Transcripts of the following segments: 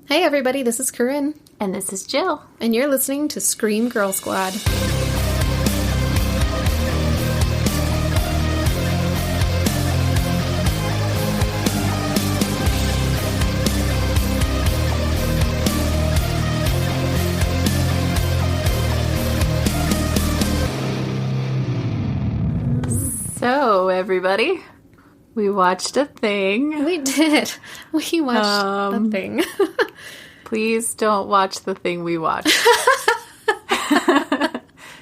Hey everybody, this is Caryn. And this is Jill. And you're listening to Scream Girl Squad. So, everybody, we watched a thing. We did. We watched a thing. Please don't watch the thing we watched.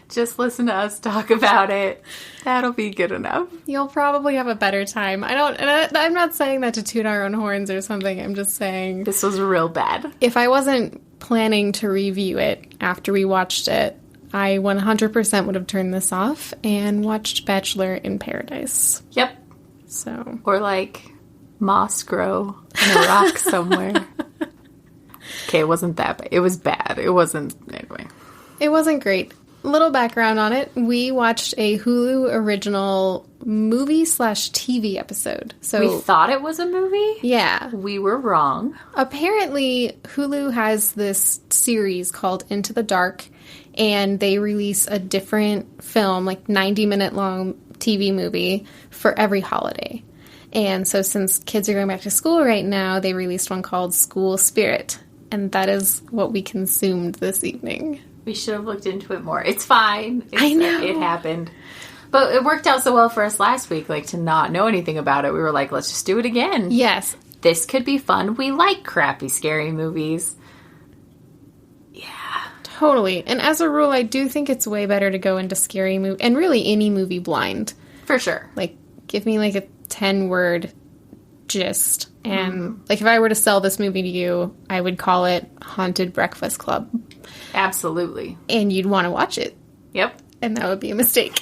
Just listen to us talk about it. That'll be good enough. You'll probably have a better time. I'm not saying that to toot our own horns or something. I'm just saying This was real bad. if I wasn't planning to review it after we watched it, I 100% would have turned this off and watched Bachelor in Paradise. Yep. So, Or like moss grow in a rock somewhere. Okay, it wasn't that bad. It was bad. It wasn't, anyway. it wasn't great. Little background on it. We watched a Hulu original movie/TV episode. So We thought it was a movie? yeah. We were wrong. Apparently, Hulu has this series called Into the Dark, and they release a different film, like 90-minute long TV movie, for every holiday. And so since kids are going back to school right now, they released one called School Spirit. And that is what we consumed this evening. We should have looked into it more. It's fine. I know. It happened. But it worked out so well for us last week, like, to not know anything about it. We were like, let's just do it again. Yes. This could be fun. We like crappy, scary movies. Yeah. Totally. And as a rule, I do think it's way better to go into scary movie, and really any movie blind. For sure. Like, give me like a 10-word gist. And like, if I were to sell this movie to you, I would call it Haunted Breakfast Club. Absolutely. And you'd want to watch it. Yep. And that would be a mistake.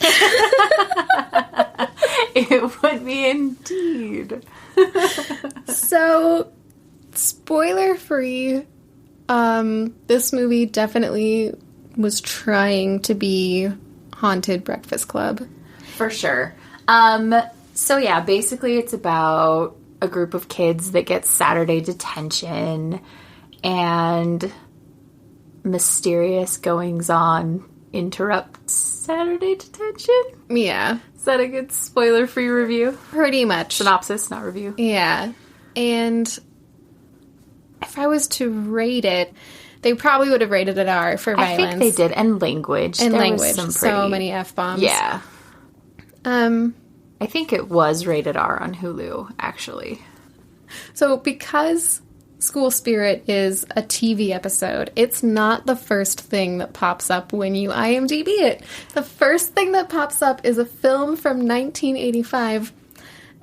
It would be indeed. So, spoiler free, this movie definitely was trying to be Haunted Breakfast Club. For sure. So yeah, basically it's about a group of kids that get Saturday detention, and mysterious goings-on interrupt Saturday detention? Yeah, Is that a good spoiler-free review? pretty much. Synopsis, not review. Yeah. And if I was to rate it, they probably would have rated it R for violence. I think they did. And language. And There was language. some So pretty- many F-bombs. Yeah. Um, I think it was rated R on Hulu, actually. so because School Spirit is a TV episode, it's not the first thing that pops up when you IMDb it. The first thing that pops up is a film from 1985,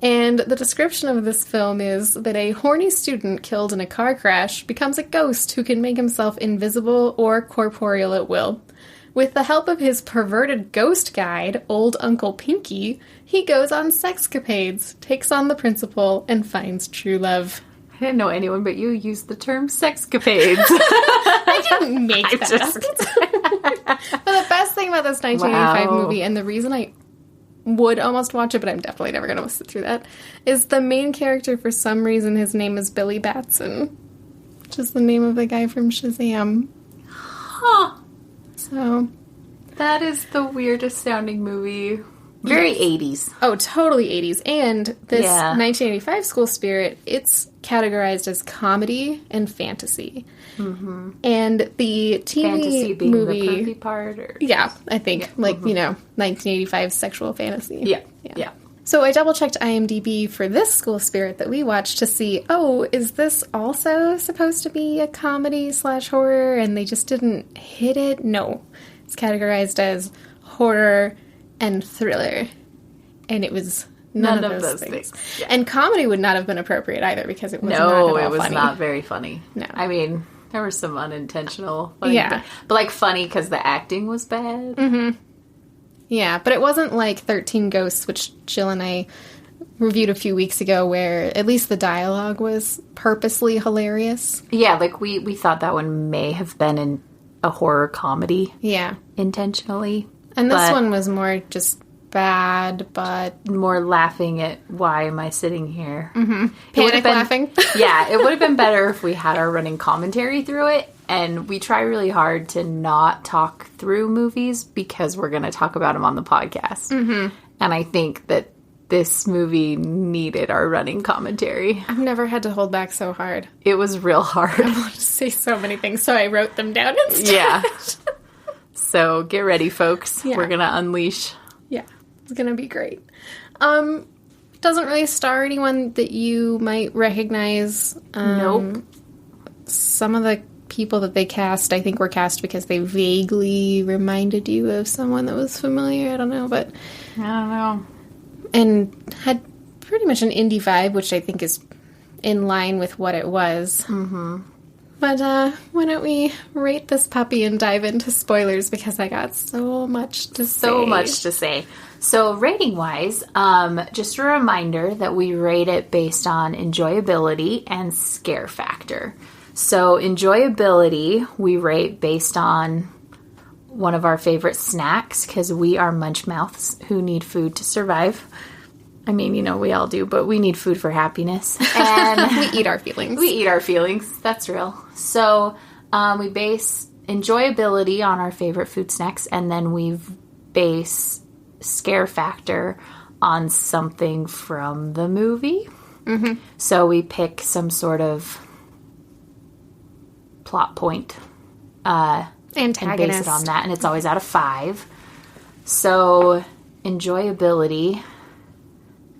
and the description of this film is that a horny student killed in a car crash becomes a ghost who can make himself invisible or corporeal at will. With the help of his perverted ghost guide, Old Uncle Pinky, he goes on sexcapades, takes on the principal, and finds true love. I didn't know anyone but you used the term sexcapades. I didn't make that up. But the best thing about this 1985 Wow. movie, and the reason I would almost watch it, but I'm definitely never going to sit through that, is the main character, for some reason, his name is Billy Batson, which is the name of the guy from Shazam. Huh. So, That is the weirdest sounding movie. Very 80s. oh, totally 80s. And this Yeah. 1985 School Spirit, it's categorized as comedy and fantasy. Mm-hmm. And the TV Fantasy being movie... the pervy part? Or... Yeah, I think, 1985 sexual fantasy. Yeah. So I double-checked IMDb for this School Spirit that we watched to see, is this also supposed to be a comedy/horror, and they just didn't hit it? No. It's categorized as horror and thriller. And it was none of those things. Yeah. And comedy would not have been appropriate either, because it was not at all it was funny. not very funny. No. I mean, there were some unintentional funny, Yeah. but like funny because the acting was bad. Mm-hmm. Yeah, but it wasn't like 13 Ghosts, which Jill and I reviewed a few weeks ago, where at least the dialogue was purposely hilarious. Yeah, like we thought that one may have been in a horror comedy Yeah. intentionally. And this but- one was more just bad, but... More laughing at why am I sitting here. Mm-hmm. Panic laughing. Yeah, it would have been better if we had our running commentary through it. And we try really hard to not talk through movies because we're going to talk about them on the podcast. Mm-hmm. And I think that this movie needed our running commentary. I've never had to hold back so hard. It was real hard. I wanted to say so many things, so I wrote them down instead. Yeah. So get ready, folks. Yeah. We're going to unleash. Yeah, it's going to be great. Doesn't really star anyone that you might recognize. Nope. Some of the people that they cast, I think, were cast because they vaguely reminded you of someone that was familiar. I don't know, but... I don't know. And had pretty much an indie vibe, which I think is in line with what it was. Mm-hmm. But why don't we rate this puppy and dive into spoilers, because I got so much to say. So much to say. So rating-wise, just a reminder that we rate it based on enjoyability and scare factor. So enjoyability, we rate based on one of our favorite snacks, because we are munch mouths who need food to survive. I mean, you know, we all do, but we need food for happiness. And we eat our feelings. We eat our feelings. That's real. So we base enjoyability on our favorite food snacks, and then we base scare factor on something from the movie. Mm-hmm. So we pick some sort of plot point. Antagonist. And base it on that, and it's always out of 5. So, enjoyability,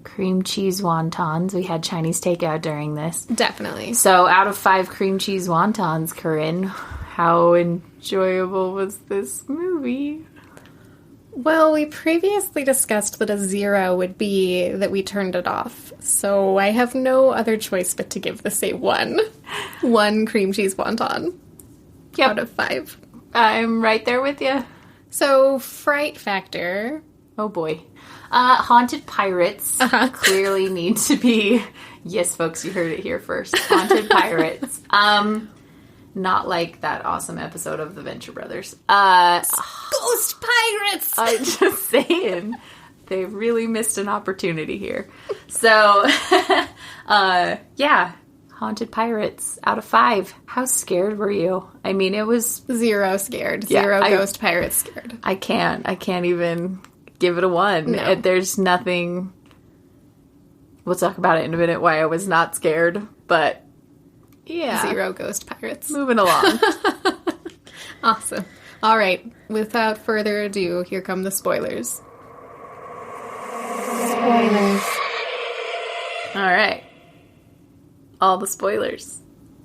cream cheese wontons. We had Chinese takeout during this. Definitely. So, out of 5 cream cheese wontons, Caryn, how enjoyable was this movie? Well, we previously discussed that a 0 would be that we turned it off. So, I have no other choice but to give this a 1. 1 cream cheese wonton. Yep. Out of 5. I'm right there with you. So, fright factor. Oh, boy. Haunted pirates clearly need to be... Yes, folks, you heard it here first. Haunted pirates. Not like that awesome episode of The Venture Brothers. Ghost pirates! I'm just saying. They really missed an opportunity here. So, yeah. Haunted pirates out of 5. How scared were you? I mean, it was 0 scared. 0 ghost pirates scared. I can't even give it a 1. No. There's nothing. We'll talk about it in a minute why I was not scared, but yeah. 0 ghost pirates. Moving along. Awesome. All right. Without further ado, here come the spoilers. Spoilers. All right. All the spoilers.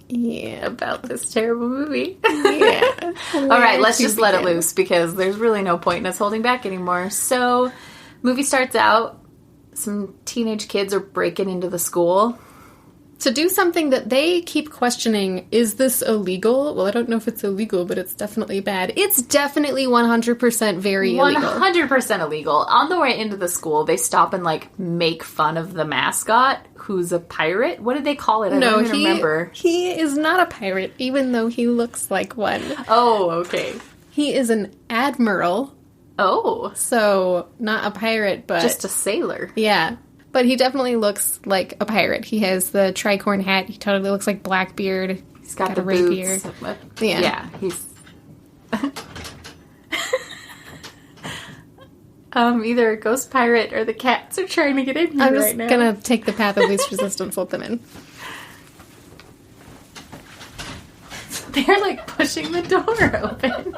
Yeah. About this terrible movie. Yeah. All right, let's just let it loose, because there's really no point in us holding back anymore. So, movie starts out, some teenage kids are breaking into the school. To do something that they keep questioning, is this illegal? Well, I don't know if it's illegal, but it's definitely bad. It's definitely 100% very illegal. 100% illegal. On the way into the school, they stop and, like, make fun of the mascot, who's a pirate. What did they call it? I don't even remember. He is not a pirate, even though he looks like one. Oh, okay. He is an admiral. Oh. So, not a pirate, but... just a sailor. Yeah. But he definitely looks like a pirate. He has the tricorn hat. He totally looks like Blackbeard. He's got the a rapier. boots. Yeah. Yeah, he's... either a ghost pirate or the cats are trying to get in here I'm right now. just gonna take the path of least resistance, let them in. They're, like, pushing the door open.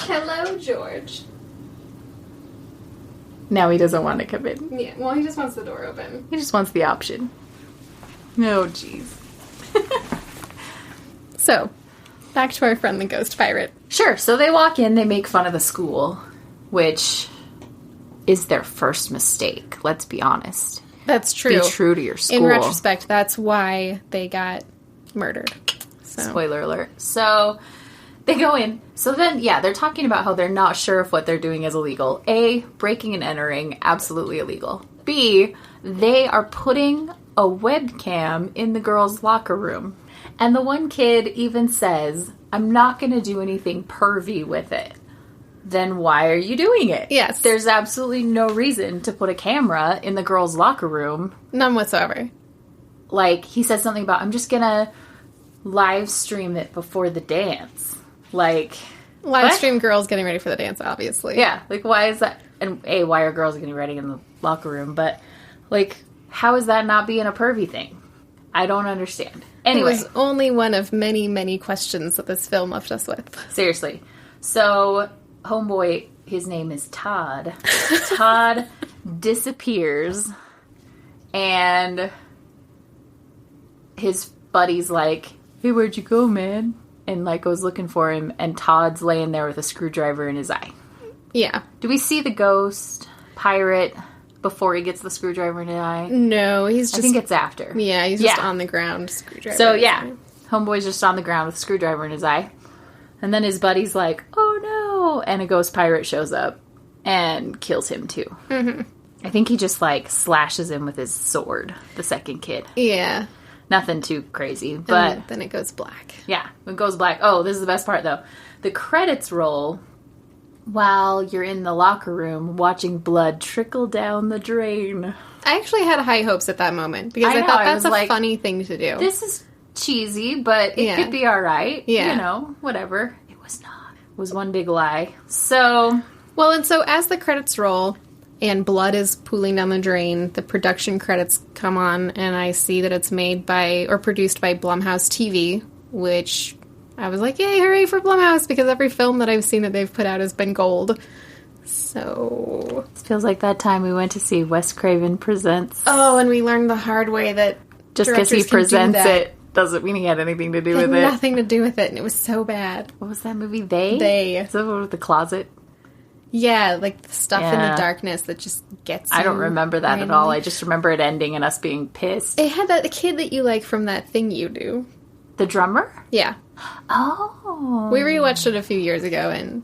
Hello, George. Now he doesn't want to come in. Yeah, well, he just wants the door open. He just wants the option. Oh, jeez. So, back to our friend the ghost pirate. Sure, so they walk in, they make fun of the school, which is their first mistake, let's be honest. That's true. Be true to your school. In retrospect, that's why they got murdered. So. Spoiler alert. So, they go in. So then, yeah, they're talking about how they're not sure if what they're doing is illegal. A, breaking and entering, absolutely illegal. B, they are putting a webcam in the girls' locker room. And the one kid even says, I'm not going to do anything pervy with it. then why are you doing it? Yes. There's absolutely no reason to put a camera in the girls' locker room. None whatsoever. Like, he said something about, I'm just gonna live stream it before the dance. Like... Live stream girls getting ready for the dance, obviously. Yeah, like, why is that? And A, why are girls getting ready in the locker room? But, like, how is that not being a pervy thing? I don't understand. Anyway. It was only one of many, many questions that this film left us with. Seriously. So, homeboy, his name is Todd. Todd disappears, and his buddy's like, hey, where'd you go, man? And, like, goes looking for him, and Todd's laying there with a screwdriver in his eye. Yeah. Do we see the ghost pirate before he gets the screwdriver in his eye? No, he's just... I think it's after. Yeah, he's just on the ground, screwdriver. So, yeah. Homeboy's just on the ground with a screwdriver in his eye. And then his buddy's like, oh, no. And a ghost pirate shows up and kills him, too. Mm-hmm. I think he just, like, slashes him with his sword, the second kid. Yeah. Nothing too crazy, but... And then it goes black. Yeah, it goes black. Oh, this is the best part, though. The credits roll while you're in the locker room watching blood trickle down the drain. I actually had high hopes at that moment, because I thought that's a funny thing to do. This is cheesy, but it could be alright. Yeah. You know, whatever. It was not. It was one big lie. So... Well, and so as the credits roll... and blood is pooling down the drain, the production credits come on, and I see that it's made by, or produced by Blumhouse TV, which I was like, yay, hooray for Blumhouse, because every film that I've seen that they've put out has been gold. So... It feels like that time we went to see Wes Craven Presents. Oh, and we learned the hard way that just because he presents it doesn't mean he had anything to do with it. Nothing to do with it, and it was so bad. What was that movie? They? Is that with the closet? Yeah, like the stuff in the darkness that just gets you. I don't remember that randomly. At all. I just remember it ending and us being pissed. It had the kid that you like from That Thing You Do. The drummer? Yeah. Oh. We rewatched it a few years ago, and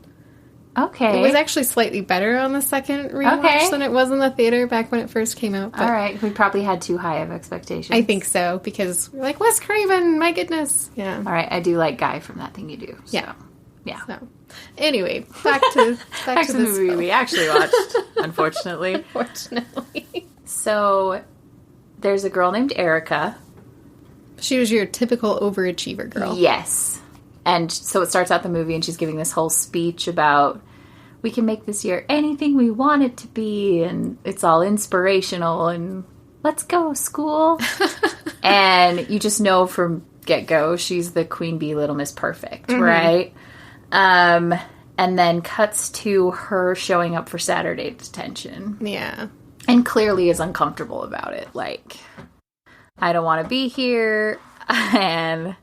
okay. It was actually slightly better on the second rewatch than it was in the theater back when it first came out. But all right. We probably had too high of expectations. I think so, because we're like, Wes Craven, my goodness. Yeah. All right. I do like Guy from That Thing You Do. So. Yeah. Yeah. So, anyway, back to the movie film. we actually watched, unfortunately. Unfortunately. So, there's a girl named Erica. She was your typical overachiever girl. Yes. And so it starts out the movie, and she's giving this whole speech about, we can make this year anything we want it to be, and it's all inspirational, and let's go, school. And you just know from get-go, she's the Queen Bee Little Miss Perfect, right? And then cuts to her showing up for Saturday detention. Yeah. And clearly is uncomfortable about it. Like, I don't want to be here, and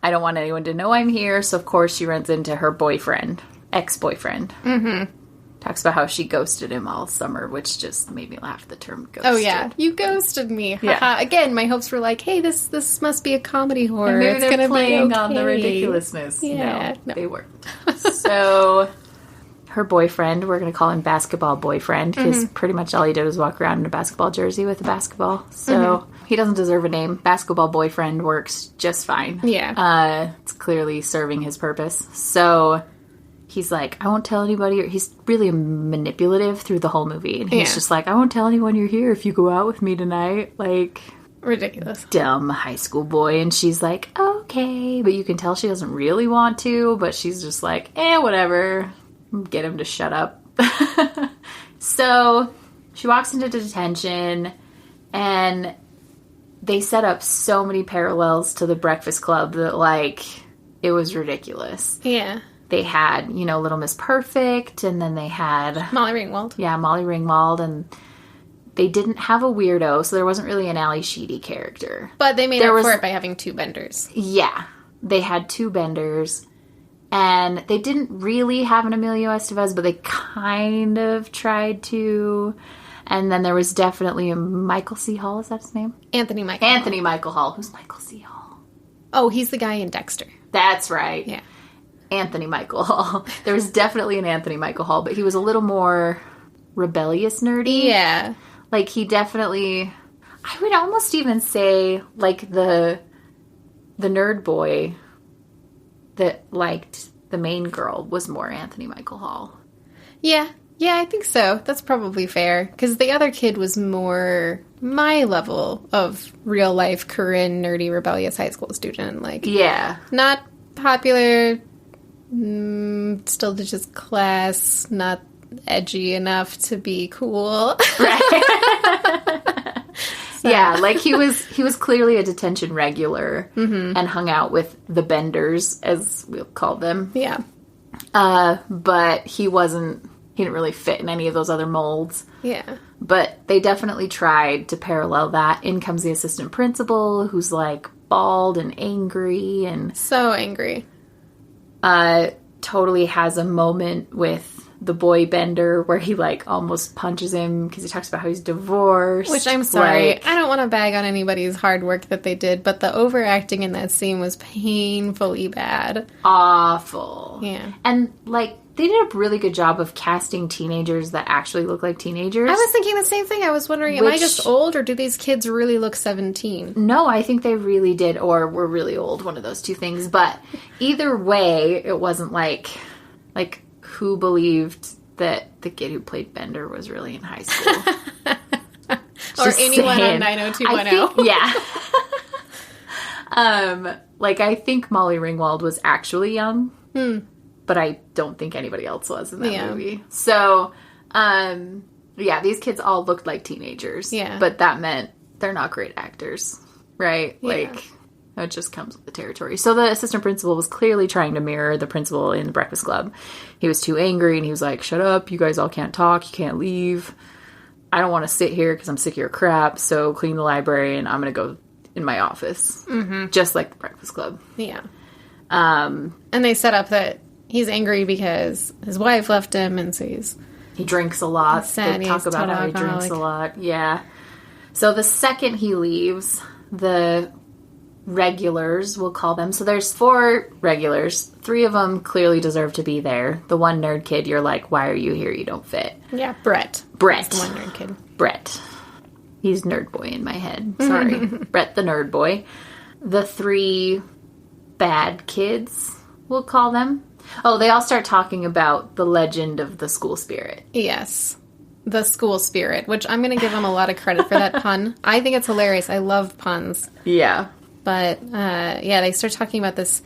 I don't want anyone to know I'm here. So, of course, she runs into her boyfriend, ex-boyfriend. Mm-hmm. Talks about how she ghosted him all summer, which just made me laugh, the term ghosted. Oh, yeah. You ghosted me. Yeah. Again, my hopes were like, hey, this must be a comedy horror. And maybe it's they're gonna playing be okay. on the ridiculousness. Yeah. No, they weren't. So, her boyfriend, we're going to call him basketball boyfriend, because pretty much all he did was walk around in a basketball jersey with a basketball. So, he doesn't deserve a name. Basketball boyfriend works just fine. Yeah. It's clearly serving his purpose. So... he's like, I won't tell anybody. He's really manipulative through the whole movie. And he's just like, I won't tell anyone you're here if you go out with me tonight. Like, ridiculous. Dumb high school boy. And she's like, okay. But you can tell she doesn't really want to. But she's just like, whatever. Get him to shut up. So she walks into detention. And they set up so many parallels to the Breakfast Club that, like, it was ridiculous. Yeah. They had, Little Miss Perfect, and then they had... Molly Ringwald. Yeah, Molly Ringwald, and they didn't have a weirdo, so there wasn't really an Ally Sheedy character. But they made up for it by having two benders. Yeah. They had two benders, and they didn't really have an Emilio Estevez, but they kind of tried to. And then there was definitely a Michael C. Hall, is that his name? Anthony Michael Hall. Who's Michael C. Hall? Oh, he's the guy in Dexter. That's right. Yeah. Anthony Michael Hall. There was definitely an Anthony Michael Hall, but he was a little more rebellious nerdy. Yeah. Like, he definitely... I would almost even say, like, the nerd boy that liked the main girl was more Anthony Michael Hall. Yeah, I think so. That's probably fair. Because the other kid was more my level of real life, Caryn, nerdy, rebellious high school student. Like, yeah, not popular, still just class, not edgy enough to be cool. Right. So. Yeah, like he was clearly a detention regular and hung out with the benders, as we'll call them. Yeah. But he didn't really fit in any of those other molds. Yeah. But they definitely tried to parallel that. In comes the assistant principal, who's like bald and angry and... So angry. Totally has a moment with the boy bender where he like almost punches him because he talks about how he's divorced. Which, I'm sorry, I don't want to bag on anybody's hard work that they did, but the overacting in that scene was painfully bad. Awful. Yeah. And like, they did a really good job of casting teenagers that actually look like teenagers. I was thinking the same thing. I was wondering, am I just old, or do these kids really look 17? No, I think they really did, or were really old, one of those two things. But either way, it wasn't like who believed that the kid who played Bender was really in high school. Or anyone on 90210. Yeah. Like, I think Molly Ringwald was actually young. But I don't think anybody else was in that movie. So, these kids all looked like teenagers. Yeah. But that meant they're not great actors, right? Yeah. Like, that just comes with the territory. So the assistant principal was clearly trying to mirror the principal in the Breakfast Club. He was too angry, and he was like, shut up, you guys all can't talk, you can't leave. I don't want to sit here because I'm sick of your crap, so clean the library, and I'm going to go in my office. Mm-hmm. Just like the Breakfast Club. Yeah. And they set up that he's angry because his wife left him, and so he drinks a lot. Sad. They talk about how he drinks a lot. Yeah. So the second he leaves, the regulars, we'll call them. So there's 4 regulars. 3 of them clearly deserve to be there. The one nerd kid, you're like, why are you here? You don't fit. Yeah, Brett. Brett. That's the one nerd kid. Brett. He's nerd boy in my head. Sorry. Brett the nerd boy. The 3 bad kids, we'll call them. Oh, they all start talking about the legend of the school spirit. Yes. The school spirit, which I'm going to give them a lot of credit for that pun. I think it's hilarious. I love puns. Yeah. But, they start talking about this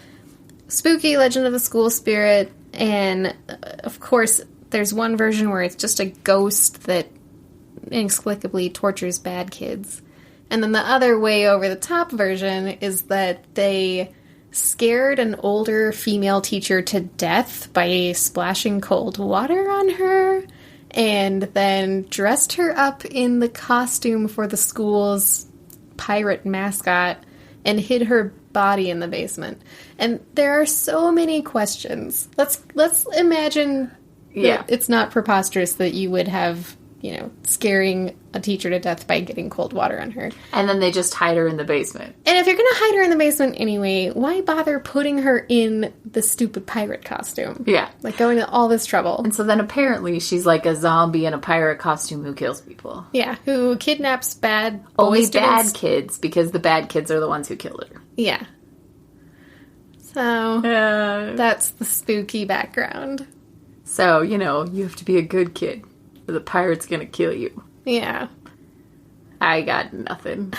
spooky legend of the school spirit, and, of course, there's one version where it's just a ghost that inexplicably tortures bad kids. And then the other way over the top version is that they scared an older female teacher to death by splashing cold water on her, and then dressed her up in the costume for the school's pirate mascot and hid her body in the basement. And there are so many questions. Let's imagine that it's not preposterous that you would have, scaring a teacher to death by getting cold water on her. And then they just hide her in the basement. And if you're going to hide her in the basement anyway, why bother putting her in the stupid pirate costume? Yeah. Like, going to all this trouble. And so then apparently she's like a zombie in a pirate costume who kills people. Yeah, who kidnaps bad boy Only students. bad kids, because the bad kids are the ones who killed her. Yeah. So, that's the spooky background. So, you have to be a good kid, or the pirate's gonna kill you. Yeah. I got nothing.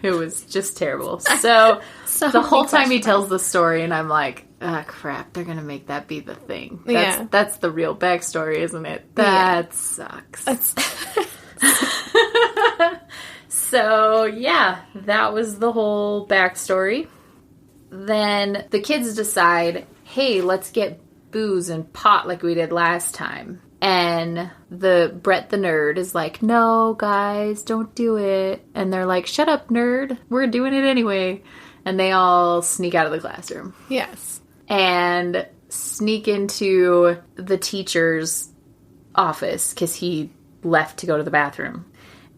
It was just terrible. So the whole time he tells the story, and I'm like, ah, crap, they're gonna make that be the thing. That's the real backstory, isn't it? That sucks. So, that was the whole backstory. Then the kids decide, hey, let's get booze and pot like we did last time. And Brett the nerd is like, no, guys, don't do it. And they're like, shut up, nerd. We're doing it anyway. And they all sneak out of the classroom. Yes. And sneak into the teacher's office because he left to go to the bathroom.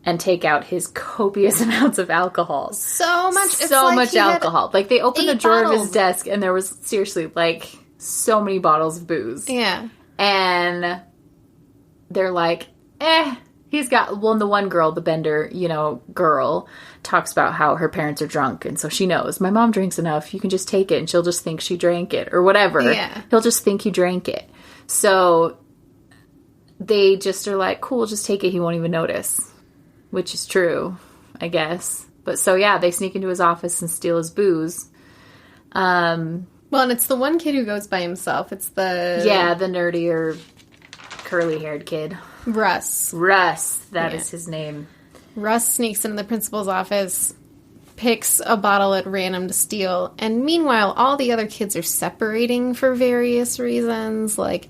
And take out his copious amounts of alcohol. So much. So much alcohol. Like, they opened the drawer of his desk, and there was, seriously, like, so many bottles of booze. Yeah. And they're like, He's got, well, the one girl, the Bender, girl, talks about how her parents are drunk. And so she knows, my mom drinks enough. You can just take it and she'll just think she drank it or whatever. Yeah. He'll just think he drank it. So they just are like, cool, just take it. He won't even notice, which is true, I guess. But so, yeah, they sneak into his office and steal his booze. Well, and it's the one kid who goes by himself. It's the... Yeah, the nerdier, curly-haired kid. Russ. That is his name. Russ sneaks into the principal's office, picks a bottle at random to steal, and meanwhile, all the other kids are separating for various reasons. Like,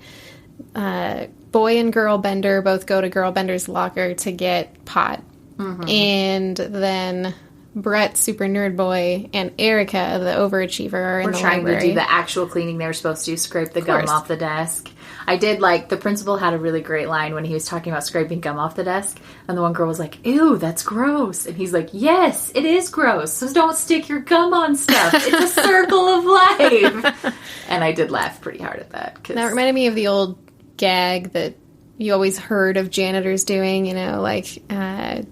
boy and girl Bender both go to girl Bender's locker to get pot. Mm-hmm. And then Brett, super nerd boy, and Erica, the overachiever, are in the library. We're trying to do the actual cleaning they were supposed to do, scrape the gum off the desk. I did the principal had a really great line when he was talking about scraping gum off the desk, and the one girl was like, ew, that's gross. And he's like, yes, it is gross, so don't stick your gum on stuff. It's a circle of life. And I did laugh pretty hard at that. That reminded me of the old gag that you always heard of janitors doing,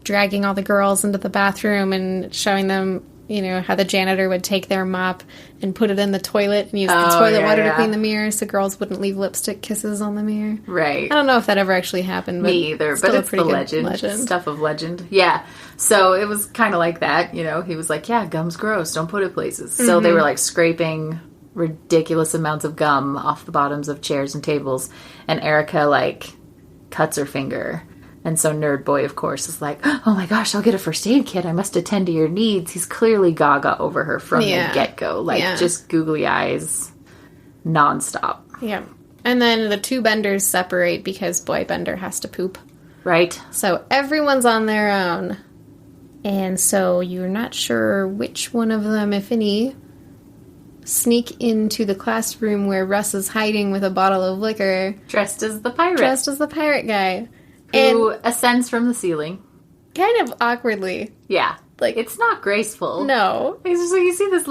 dragging all the girls into the bathroom and showing them, how the janitor would take their mop and put it in the toilet and use the toilet water to clean the mirror so girls wouldn't leave lipstick kisses on the mirror. Right. I don't know if that ever actually happened. But me either, but it's the legend. Stuff of legend. Yeah. So it was kind of like that, He was like, yeah, gum's gross. Don't put it places. Mm-hmm. So they were scraping ridiculous amounts of gum off the bottoms of chairs and tables. And Erica, cuts her finger. And so Nerd Boy, of course, is like, oh my gosh, I'll get a first aid kit. I must attend to your needs. He's clearly gaga over her from the get-go. Just googly eyes nonstop. Yeah. And then the two Benders separate because Boy Bender has to poop. Right. So everyone's on their own. And so you're not sure which one of them, if any, sneak into the classroom where Russ is hiding with a bottle of liquor. Dressed as the pirate. Dressed as the pirate guy. Who ascends from the ceiling. Kind of awkwardly. Yeah. It's not graceful. No. It's just you see this,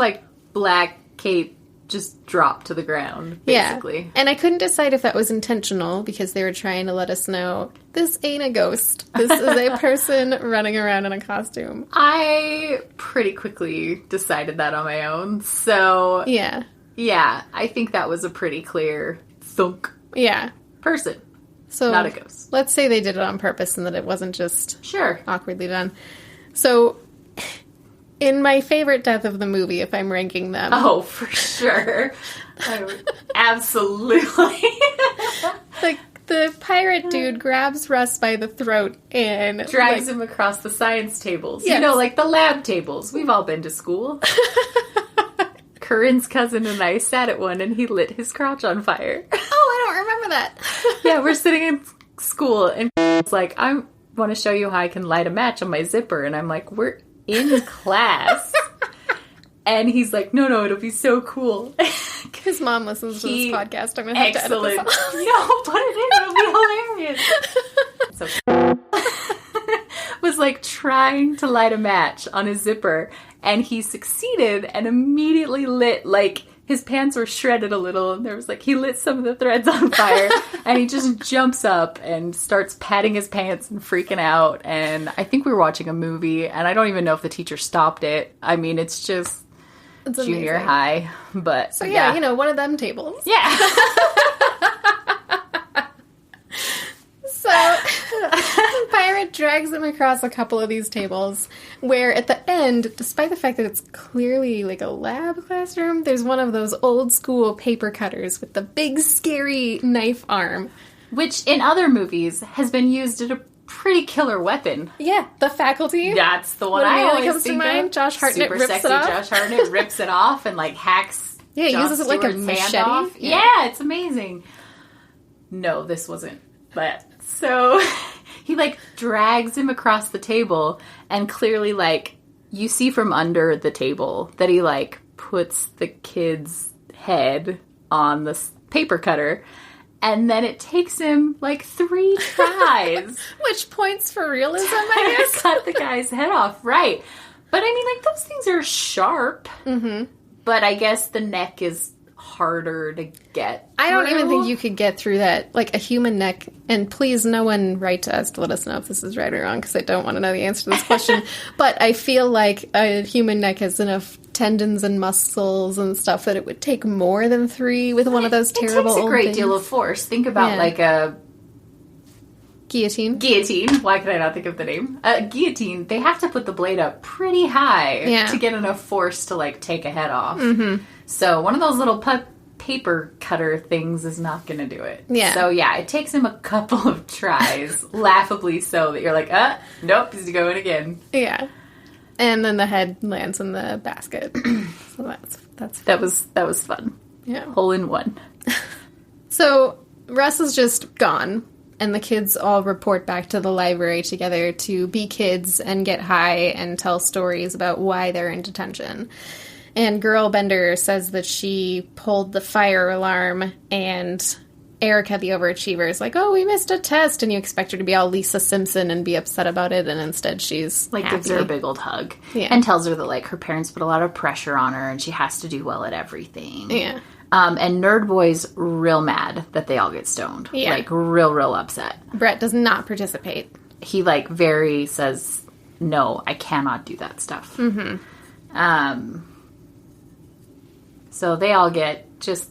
black cape just drop to the ground, basically. Yeah. And I couldn't decide if that was intentional, because they were trying to let us know, this ain't a ghost. This is a person running around in a costume. I pretty quickly decided that on my own, so... Yeah. Yeah, I think that was a pretty clear thunk. Yeah. Person. So not a ghost. Let's say they did it on purpose and that it wasn't just awkwardly done. So, in my favorite death of the movie, if I'm ranking them... Oh, for sure. Absolutely. The pirate dude grabs Russ by the throat and... drags him across the science tables. Yes. The lab tables. We've all been to school. Caryn's cousin and I sat at one and he lit his crotch on fire. Oh, I don't remember that. Yeah, we're sitting in school and it's like, I want to show you how I can light a match on my zipper. And I'm like, we're in class. And he's like, no, it'll be so cool. His mom listens to this podcast. I'm going to have to edit this out. No, put it in. It'll be hilarious. Was trying to light a match on his zipper. And he succeeded and immediately lit, his pants were shredded a little, and there was, he lit some of the threads on fire, and he just jumps up and starts patting his pants and freaking out, and I think we were watching a movie, and I don't even know if the teacher stopped it. I mean, it's just junior high, but, so, yeah, one of them tables. Yeah. So, the pirate drags him across a couple of these tables, where at the end, despite the fact that it's clearly a lab classroom, there's one of those old school paper cutters with the big scary knife arm. Which, in other movies, has been used as a pretty killer weapon. Yeah, the faculty. That's the one I always comes think to mind. of. Josh Hartnett Super rips sexy it off. Josh Hartnett rips it off and, hacks he Jon uses it like a Stewart's hand machete. off. Yeah, it's amazing. No, this wasn't that. So, he, drags him across the table, and clearly, you see from under the table that he, puts the kid's head on the paper cutter, and then it takes him, 3 tries. Which points for realism, I guess? Cut the guy's head off, right. But, I mean, those things are sharp. Mm-hmm. But I guess the neck is harder to get I don't through. even think you could get through that. Like, a human neck, and please, no one write to us to let us know if this is right or wrong, because I don't want to know the answer to this question. But I feel like a human neck has enough tendons and muscles and stuff that it would take more than 3 with one of those terrible old It takes a great things. deal of force. Think about, like, a... Guillotine. Why could I not think of the name? Guillotine. They have to put the blade up pretty high to get enough force to, like, take a head off. Mm-hmm. So one of those little paper cutter things is not going to do it. Yeah. So, yeah, it takes him a couple of tries, laughably so, that you're like, nope, he's going again. Yeah. And then the head lands in the basket. So that's fun. That was fun. Yeah. Hole in one. So Russ is just gone. And the kids all report back to the library together to be kids and get high and tell stories about why they're in detention. And Girl Bender says that she pulled the fire alarm, and Erica, the overachiever, is like, oh, we missed a test, and you expect her to be all Lisa Simpson and be upset about it, and instead she's like, happy. gives her a big old hug. Yeah. And tells her that, like, her parents put a lot of pressure on her, and she has to do well at everything. Yeah. And Nerd Boy's real mad that they all get stoned. Yeah. Like, real upset. Brett does not participate. He, like, very says, no, I cannot do that stuff. Mm-hmm. So they all get just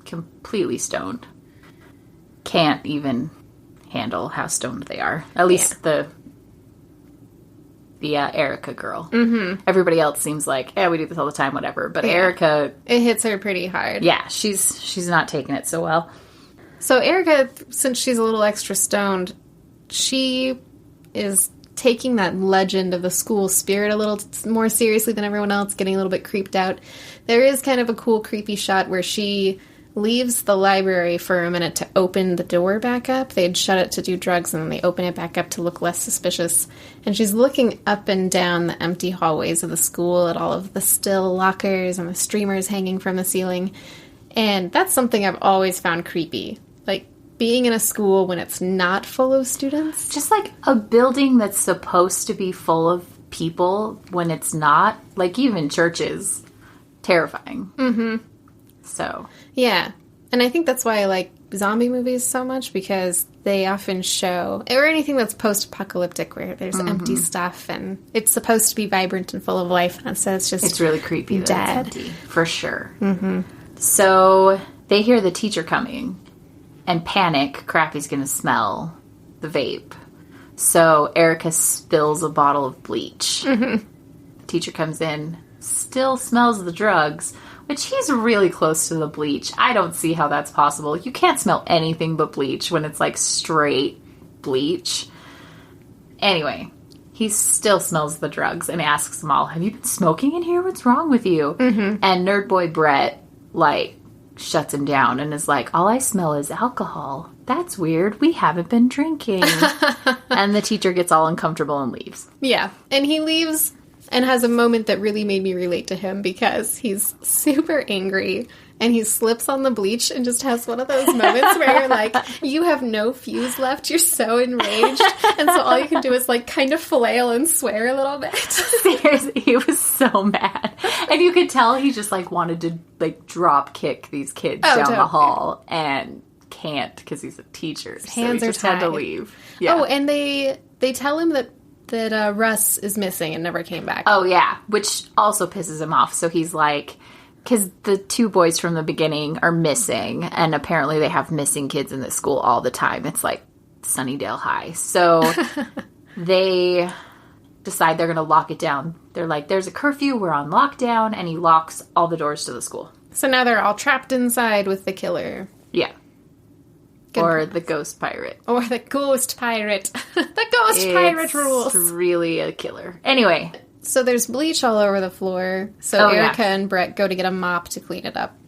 completely stoned. Can't even handle how stoned they are. At least the Erica girl. Mm-hmm. Everybody else seems like, we do this all the time, whatever. But Erica... It hits her pretty hard. Yeah, she's not taking it so well. So Erica, since she's a little extra stoned, she is taking that legend of the school spirit a little more seriously than everyone else, getting a little bit creeped out. There is kind of a cool, creepy shot where she leaves the library for a minute to open the door back up. They'd shut it to do drugs, and then they open it back up to look less suspicious. And she's looking up and down the empty hallways of the school at all of the still lockers and the streamers hanging from the ceiling. And that's something I've always found creepy. Like, being in a school when it's not full of students. Just like a building that's supposed to be full of people when it's not. Like, even churches. Terrifying. Mm-hmm. So. Yeah. And I think that's why I like zombie movies so much, because they often show, or anything that's post-apocalyptic where there's empty stuff and it's supposed to be vibrant and full of life, and so it's just... It's really creepy that dead. It's empty. For sure. Mm-hmm. So they hear the teacher coming and panic. Crappy's going to smell the vape. So Erica spills a bottle of bleach. Mm-hmm. The teacher comes in, still smells the drugs, which he's really close to the bleach. I don't see how that's possible. You can't smell anything but bleach when it's like straight bleach. Anyway, he still smells the drugs and asks them all, have you been smoking in here? What's wrong with you? Mm-hmm. And Nerd Boy Brett, like, shuts him down and is like, all I smell is alcohol. That's weird. We haven't been drinking. And the teacher gets all uncomfortable and leaves. Yeah. And he leaves and has a moment that really made me relate to him, because he's super angry and he slips on the bleach and just has one of those moments where you're like, you have no fuse left. You're so enraged. And so all you can do is like kind of flail and swear a little bit. Seriously, he was so mad. And you could tell he just like wanted to like drop kick these kids down the hall and can't because he's a teacher. His hands so he are just tied. had to leave. Yeah. Oh, and they tell him that Russ is missing and never came back. Oh, yeah, which also pisses him off. So he's like, because the 2 boys from the beginning are missing, and apparently they have missing kids in this school all the time. It's like Sunnydale High. So they decide they're going to lock it down. They're like, there's a curfew, we're on lockdown, and he locks all the doors to the school. So now they're all trapped inside with the killer. Yeah. Good. Or the ghost pirate. Or the ghost pirate. The ghost pirate rules. It's really a killer. Anyway. So there's bleach all over the floor. So Erica and Brett go to get a mop to clean it up.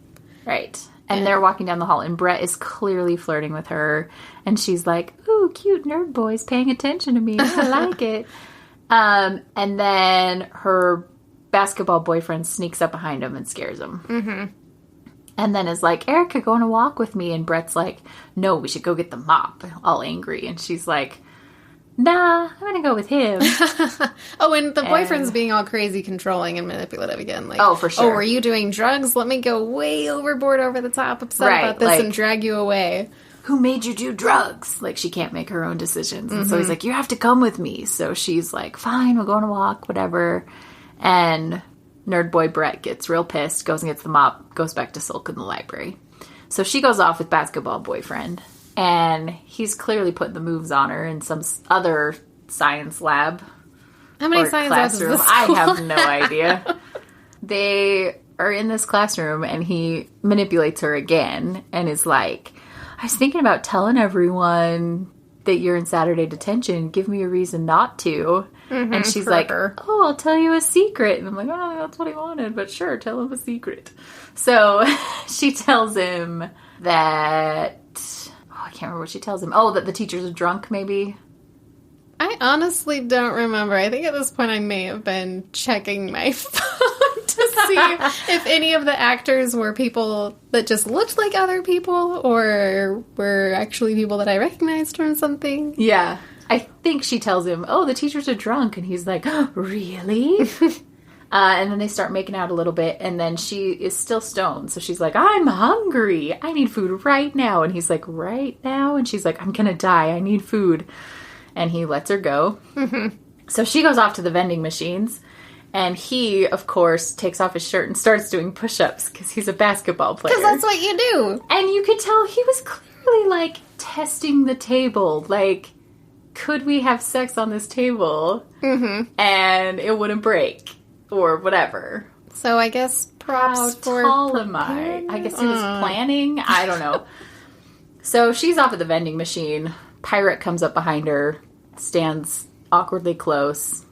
Right. And they're walking down the hall, and Brett is clearly flirting with her. And she's like, ooh, cute nerd boy's paying attention to me. I like it. And then her basketball boyfriend sneaks up behind him and scares him. Mm-hmm. And then is like, Erica, go on a walk with me. And Brett's like, no, we should go get the mop, all angry. And she's like, nah, I'm going to go with him. Oh, and the boyfriend's being all crazy, controlling, and manipulative again. Like, oh, for sure. Oh, were you doing drugs? Let me go way overboard, over the top, upset about this, and drag you away. Who made you do drugs? Like, she can't make her own decisions. And so he's like, you have to come with me. So she's like, fine, we'll go on a walk, whatever. And nerd boy Brett gets real pissed, goes and gets the mop, goes back to sulk in the library. So she goes off with basketball boyfriend. And he's clearly putting the moves on her in some other science lab. How many science labs is this? I have no idea. They are in this classroom, and he manipulates her again and is like, I was thinking about telling everyone that you're in Saturday detention. Give me a reason not to. And she's like, oh, I'll tell you a secret. And I'm like, I don't think that's what he wanted, but sure, tell him a secret. So she tells him that... I can't remember what she tells him. Oh, that the teachers are drunk, maybe? I honestly don't remember. I think at this point I may have been checking my phone to see if any of the actors were people that just looked like other people or were actually people that I recognized from something. Yeah. I think she tells him, oh, the teachers are drunk. And he's like, oh, really? And then they start making out a little bit, and then she is still stoned. So she's like, I'm hungry. I need food right now. And he's like, right now? And she's like, I'm going to die. I need food. And he lets her go. So she goes off to the vending machines, and he, of course, takes off his shirt and starts doing push-ups because he's a basketball player. Because that's what you do. And you could tell he was clearly, like, testing the table. Like, could we have sex on this table? And it wouldn't break. Or whatever. So I guess props for... How tall am I? I guess he was planning. I don't know. So she's off at the vending machine. Pirate comes up behind her, stands awkwardly close,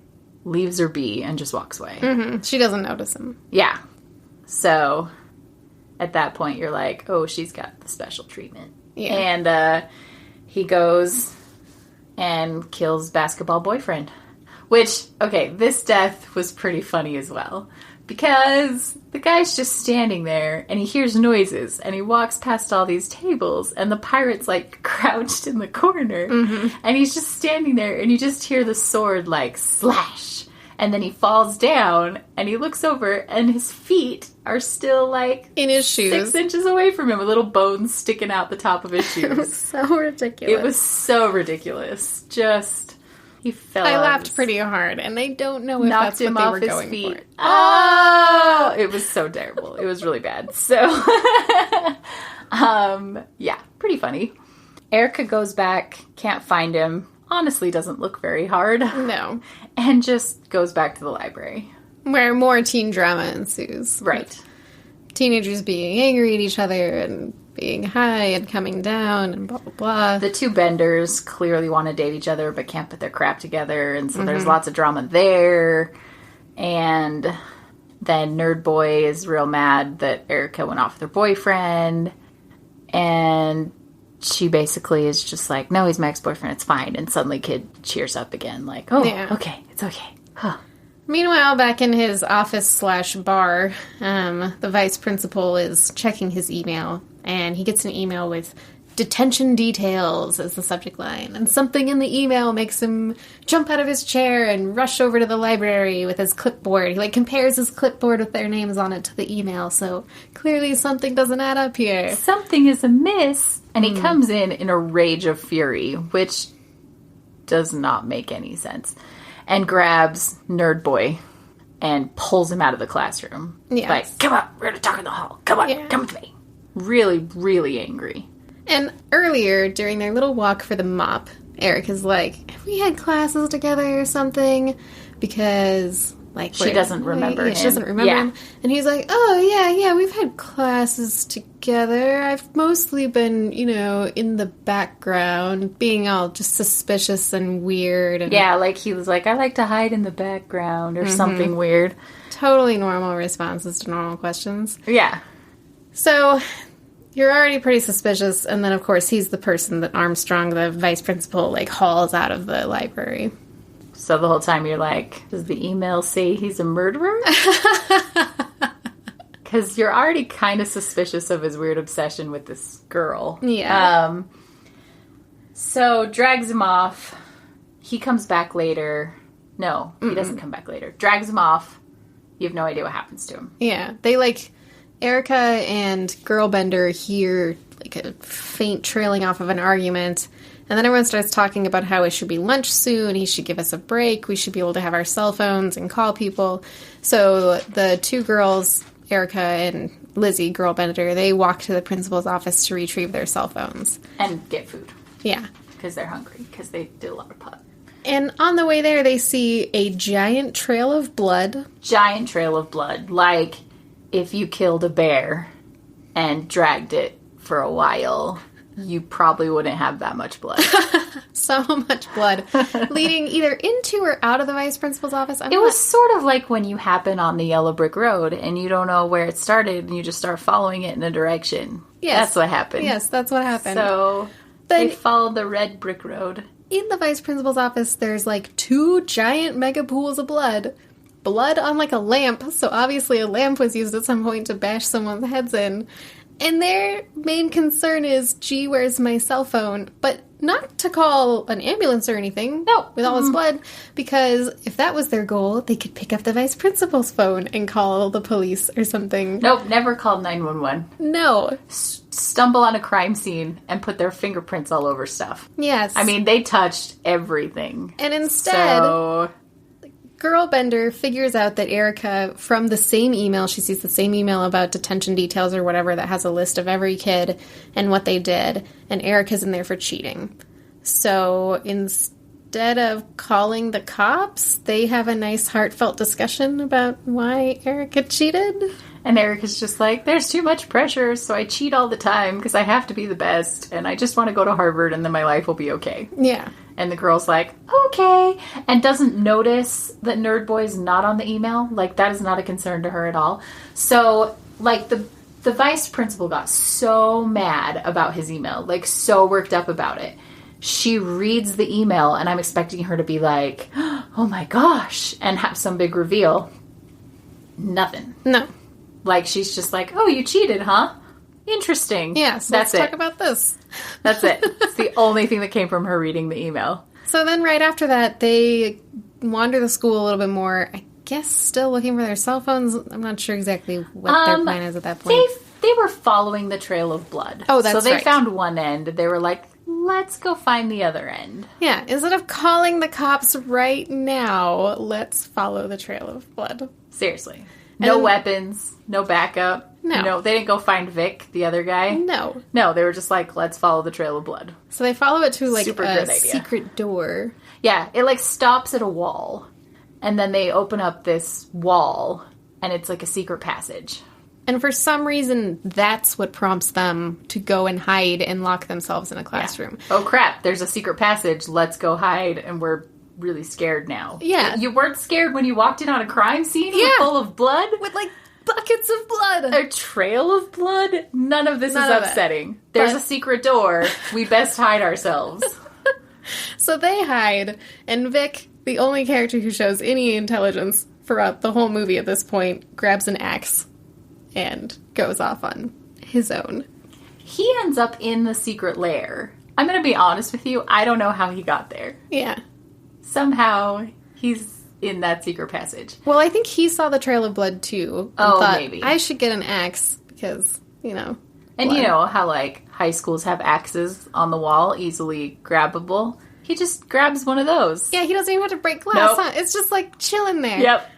leaves her be, and just walks away. She doesn't notice him. Yeah. So at that point, you're like, oh, she's got the special treatment. Yeah. And he goes and kills basketball boyfriend. Which, okay, this death was pretty funny as well. Because the guy's just standing there, and he hears noises, and he walks past all these tables, and the pirate's, like, crouched in the corner. And he's just standing there, and you just hear the sword, like, slash. And then he falls down, and he looks over, and his feet are still, like... in his shoes. 6 inches away from him, with little bones sticking out the top of his shoes. It was so ridiculous. It was so ridiculous. Just... He fell. I laughed pretty hard, and I don't know if that's what they were going for. Oh! It was so terrible. It was really bad. So, yeah, pretty funny. Erica goes back, can't find him, honestly doesn't look very hard. No. And just goes back to the library. Where more teen drama ensues. Right. Teenagers being angry at each other and being high and coming down and blah, blah, blah. The two benders clearly want to date each other but can't put their crap together, and so there's lots of drama there. And then Nerd Boy is real mad that Erica went off with her boyfriend, and she basically is just like, no, he's my ex-boyfriend, it's fine. And suddenly Kid cheers up again, like, oh, yeah. Okay, it's okay. Huh. Meanwhile, back in his office/bar, the vice principal is checking his email, and he gets an email with detention details as the subject line, and something in the email makes him jump out of his chair and rush over to the library with his clipboard. He, like, compares his clipboard with their names on it to the email, so clearly something doesn't add up here. Something is amiss. And he comes in a rage of fury, which does not make any sense, and grabs Nerd Boy and pulls him out of the classroom. Yes. Like, come on, we're going to talk in the hall. Come on, come with me. Really, really angry. And earlier, during their little walk for the mop, Eric is like, have we had classes together or something? Because, like... She doesn't remember him. She doesn't remember him. And he's like, oh, yeah, we've had classes together. I've mostly been, in the background, being all just suspicious and weird. And yeah, like he was like, I like to hide in the background or something weird. Totally normal responses to normal questions. Yeah. So... you're already pretty suspicious, and then, of course, he's the person that Armstrong, the vice principal, hauls out of the library. So the whole time you're like, does the email say he's a murderer? Because you're already kind of suspicious of his weird obsession with this girl. Yeah. So drags him off, He comes back later. No, he doesn't come back later. Drags him off. You have no idea what happens to him. Yeah. They, Erica and Girlbender hear, a faint trailing off of an argument. And then everyone starts talking about how it should be lunch soon. He should give us a break. We should be able to have our cell phones and call people. So the two girls, Erica and Lizzie, Girlbender, they walk to the principal's office to retrieve their cell phones. And get food. Yeah. Because they're hungry. Because they did a lot of pot. And on the way there, they see a giant trail of blood. Giant trail of blood. Like if you killed a bear and dragged it for a while, you probably wouldn't have that much blood. So much blood. Leading either into or out of the vice principal's office. It was sort of like when you happen on the yellow brick road and you don't know where it started and you just start following it in a direction. Yes. That's what happened. Yes, that's what happened. So they followed the red brick road. In the vice principal's office, there's two giant mega pools of blood. Blood on a lamp. So obviously a lamp was used at some point to bash someone's heads in. And their main concern is, gee, where's my cell phone? But not to call an ambulance or anything. No. With all this blood. Because if that was their goal, they could pick up the vice principal's phone and call the police or something. Nope, never called 911. No. Stumble on a crime scene and put their fingerprints all over stuff. Yes. I mean, they touched everything. And instead... Girlbender figures out that Erica, from the same email, she sees the same email about detention details or whatever that has a list of every kid and what they did, and Erica's in there for cheating. So instead of calling the cops, they have a nice heartfelt discussion about why Erica cheated. And Erica's just like, there's too much pressure, so I cheat all the time because I have to be the best, and I just want to go to Harvard and then my life will be okay. Yeah. And the girl's like, okay, and doesn't notice that Nerd Boy's not on the email. That is not a concern to her at all. So, the vice principal got so mad about his email, so worked up about it. She reads the email, and I'm expecting her to be like, oh my gosh, and have some big reveal. Nothing. No. She's just like, oh, you cheated, huh? Interesting. Yes, let's talk about this. That's it. It's the only thing that came from her reading the email. So then right after that, they wander the school a little bit more. I guess still looking for their cell phones. I'm not sure exactly what their plan is at that point. They were following the trail of blood. Oh, that's right. So they found one end. They were like, let's go find the other end. Yeah, instead of calling the cops right now, let's follow the trail of blood. Seriously. No weapons, no backup. No. They didn't go find Vic, the other guy. No. No, they were just like, let's follow the trail of blood. So they follow it to Super a good idea. secret door. Yeah, it stops at a wall. And then they open up this wall, and it's a secret passage. And for some reason, that's what prompts them to go and hide and lock themselves in a classroom. Yeah. Oh crap, there's a secret passage, let's go hide, and we're really scared now. Yeah. You weren't scared when you walked in on a crime scene full of blood? With buckets of blood. A trail of blood? None of this is upsetting. There's a secret door. We best hide ourselves. So they hide, and Vic, the only character who shows any intelligence throughout the whole movie at this point, grabs an axe and goes off on his own. He ends up in the secret lair. I'm going to be honest with you, I don't know how he got there. Yeah. Somehow, he's in that secret passage. Well, I think he saw the trail of blood, too. And thought, maybe. I should get an axe, because, And blood. You know how, high schools have axes on the wall, easily grabbable? He just grabs one of those. Yeah, he doesn't even have to break glass, huh? It's just, chilling there. Yep.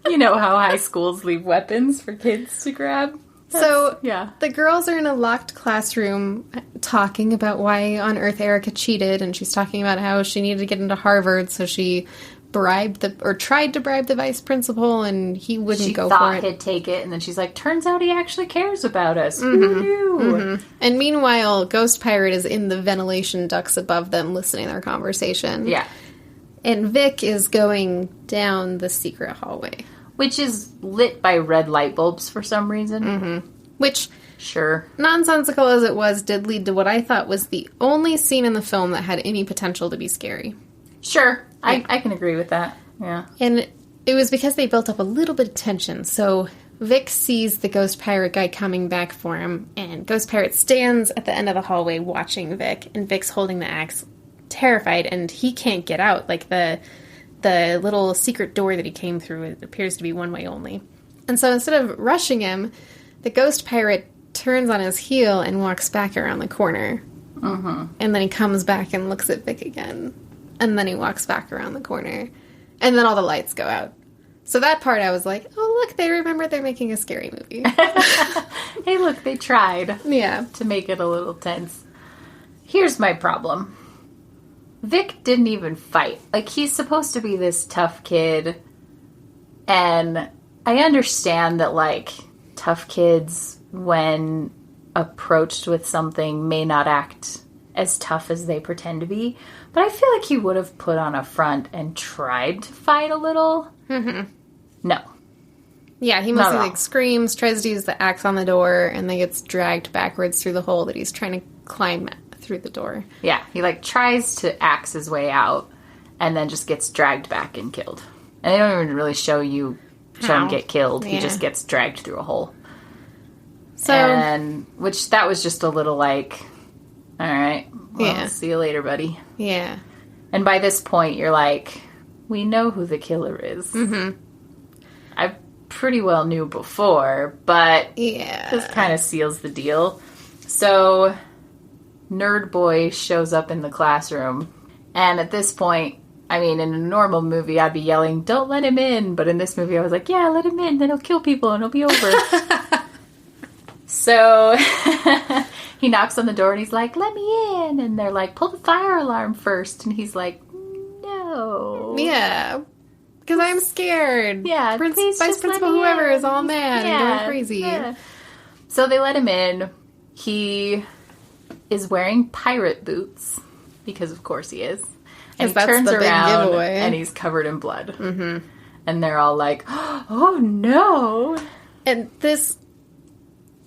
You know how high schools leave weapons for kids to grab? The girls are in a locked classroom talking about why on earth Erica cheated, and she's talking about how she needed to get into Harvard, so she tried to bribe the vice principal, and he wouldn't go for it. She thought he'd take it, and then she's like, turns out he actually cares about us. Who knew? Mm-hmm. And meanwhile, Ghost Pirate is in the ventilation ducts above them listening to their conversation. Yeah. And Vic is going down the secret hallway. Which is lit by red light bulbs for some reason. Mm-hmm. Which, sure, nonsensical as it was, did lead to what I thought was the only scene in the film that had any potential to be scary. Sure, yeah. I can agree with that, yeah. And it was because they built up a little bit of tension. So Vic sees the Ghost Pirate guy coming back for him, and Ghost Pirate stands at the end of the hallway watching Vic, and Vic's holding the axe terrified, and he can't get out. Like, the little secret door that he came through, it appears to be one way only. And so instead of rushing him, the ghost pirate turns on his heel and walks back around the corner. Mm-hmm. And then he comes back and looks at Vic again. And then he walks back around the corner. And then all the lights go out. So that part I was like, oh, look, they remember they're making a scary movie. Hey, look, they tried. Yeah. To make it a little tense. Here's my problem. Vic didn't even fight. Like, he's supposed to be this tough kid. And I understand that, like, tough kids, when approached with something, may not act as tough as they pretend to be. But I feel like he would have put on a front and tried to fight a little. Mm-hmm. No. Yeah, he mostly, like, screams, tries to use the axe on the door, and then gets dragged backwards through the hole that he's trying to climb through the door. Yeah, he, like, tries to axe his way out, and then just gets dragged back and killed. And they don't even really show him get killed. Yeah. He just gets dragged through a hole. So, that was just a little like, all right, well, see you later, buddy. Yeah. And by this point, you're like, we know who the killer is. Mm-hmm. I pretty well knew before, but this kind of seals the deal. So, Nerd Boy shows up in the classroom, and at this point, I mean, in a normal movie, I'd be yelling, don't let him in, but in this movie, I was like, yeah, let him in, then he'll kill people, and it'll be over. So, he knocks on the door, and he's like, let me in, and they're like, pull the fire alarm first, and he's like, no. Yeah, because I'm scared. Yeah, Vice Principal whoever is all mad and going crazy. Yeah. So they let him in. He is wearing pirate boots, because of course he is. And he turns around, and he's covered in blood. Mm-hmm. And they're all like, oh no. And this,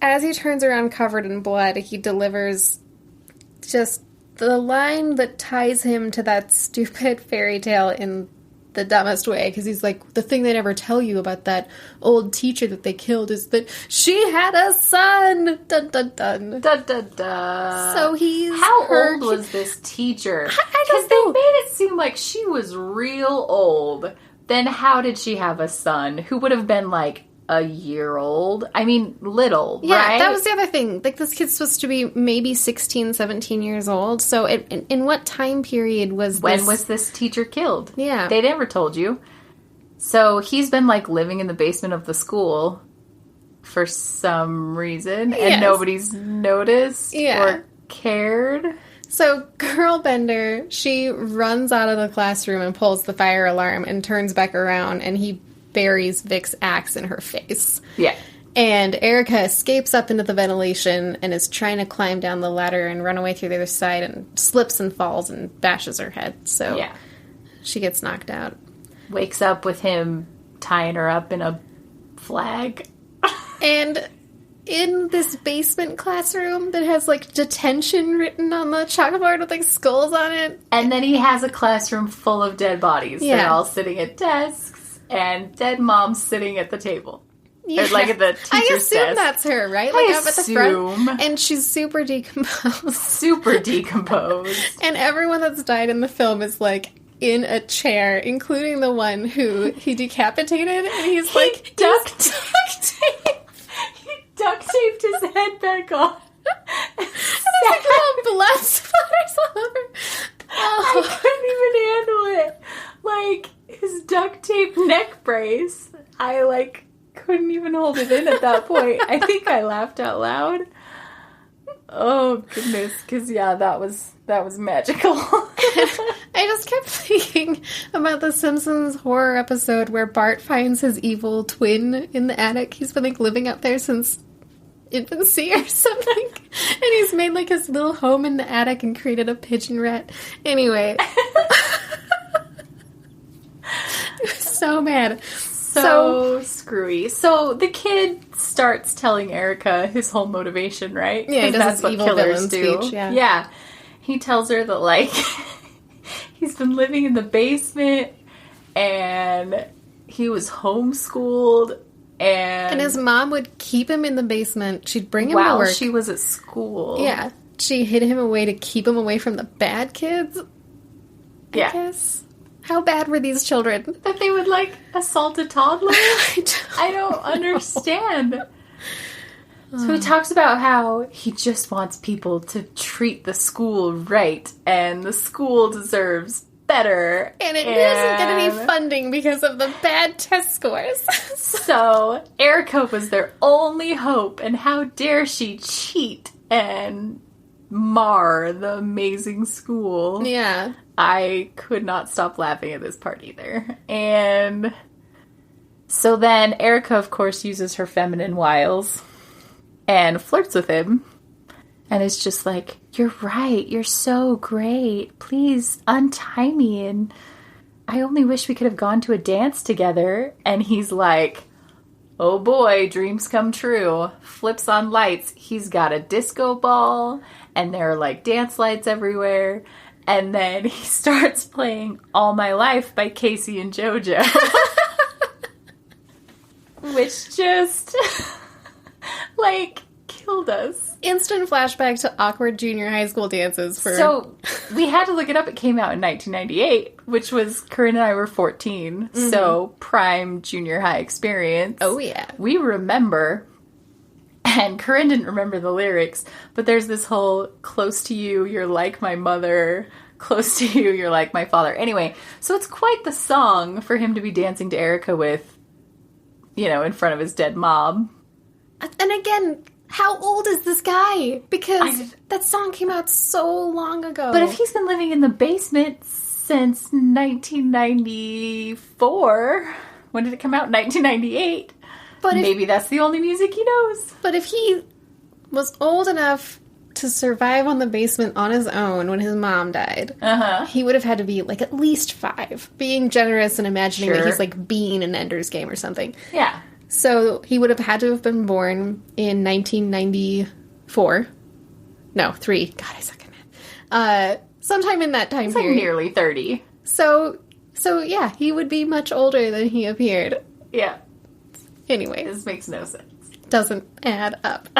as he turns around covered in blood, he delivers just the line that ties him to that stupid fairy tale in the dumbest way, because he's like, the thing they never tell you about that old teacher that they killed is that she had a son. Dun dun dun. Dun dun dun. So he's how old was this teacher? I don't know. Because they made it seem like she was real old. Then how did she have a son who would have been like a year old? I mean, little, yeah, right? That was the other thing. Like, this kid's supposed to be maybe 16, 17 years old. So in what time period was when was this teacher killed? Yeah. They never told you. So he's been, like, living in the basement of the school for some reason, and nobody's noticed or cared. So Girl Bender, she runs out of the classroom and pulls the fire alarm and turns back around, and he buries Vic's axe in her face. Yeah. And Erica escapes up into the ventilation and is trying to climb down the ladder and run away through the other side, and slips and falls and bashes her head. So she gets knocked out. Wakes up with him tying her up in a flag. And in this basement classroom that has, like, detention written on the chalkboard with, like, skulls on it. And then he has a classroom full of dead bodies. Yeah. They're all sitting at desks. And dead mom's sitting at the table. Yeah. Or, like, at the teacher's desk. I assume that's her, right? Like, up at the front. And she's super decomposed. Super decomposed. And everyone that's died in the film is, like, in a chair, including the one who he decapitated. And he's like, duct taped. He duct taped his head back on. And there's, like, little blood splatters all over. Oh. I couldn't even handle it. Like, his duct tape neck brace, I, like, couldn't even hold it in at that point. I think I laughed out loud. Oh, goodness. Because, that was magical. I just kept thinking about the Simpsons horror episode where Bart finds his evil twin in the attic. He's been, like, living up there since infancy or something. And he's made, like, his little home in the attic and created a pigeon rat. Anyway. So mad. So screwy. So the kid starts telling Erica his whole motivation, right? Yeah, that's what killers do. Speech, yeah. He tells her that, like, he's been living in the basement and he was homeschooled, and his mom would keep him in the basement. She'd bring him while to work. She was at school. Yeah. She hid him away to keep him away from the bad kids. I guess. How bad were these children? That they would, like, assault a toddler? I don't understand. So he talks about how he just wants people to treat the school right, and the school deserves better. And it isn't going to be funding because of the bad test scores. So Erica was their only hope, and how dare she cheat and mar the amazing school. Yeah. I could not stop laughing at this part either. And so then Erica, of course, uses her feminine wiles and flirts with him. And is just like, you're right, you're so great. Please untie me. And I only wish we could have gone to a dance together. And he's like, oh boy, dreams come true. Flips on lights. He's got a disco ball. And there are like dance lights everywhere. And then he starts playing All My Life by Casey and JoJo. Which just, like, killed us. Instant flashback to awkward junior high school dances for... So, we had to look it up. It came out in 1998, which was, Caryn and I were 14. Mm-hmm. So, prime junior high experience. Oh, yeah. We remember... And Caryn didn't remember the lyrics, but there's this whole, close to you, you're like my mother, close to you, you're like my father. Anyway, so it's quite the song for him to be dancing to Erica with, you know, in front of his dead mom. And again, how old is this guy? Because that song came out so long ago. But if he's been living in the basement since 1994, when did it come out? 1998. But maybe that's the only music he knows. But if he was old enough to survive on the basement on his own when his mom died, he would have had to be, like, at least 5. Being generous and imagining that he's, like, Bean in Ender's Game or something. Yeah. So he would have had to have been born in 1994. No, 3. God, I suck at math. Sometime in that time period. Like nearly 30. So, yeah, he would be much older than he appeared. Yeah. Anyway. This makes no sense. Doesn't add up.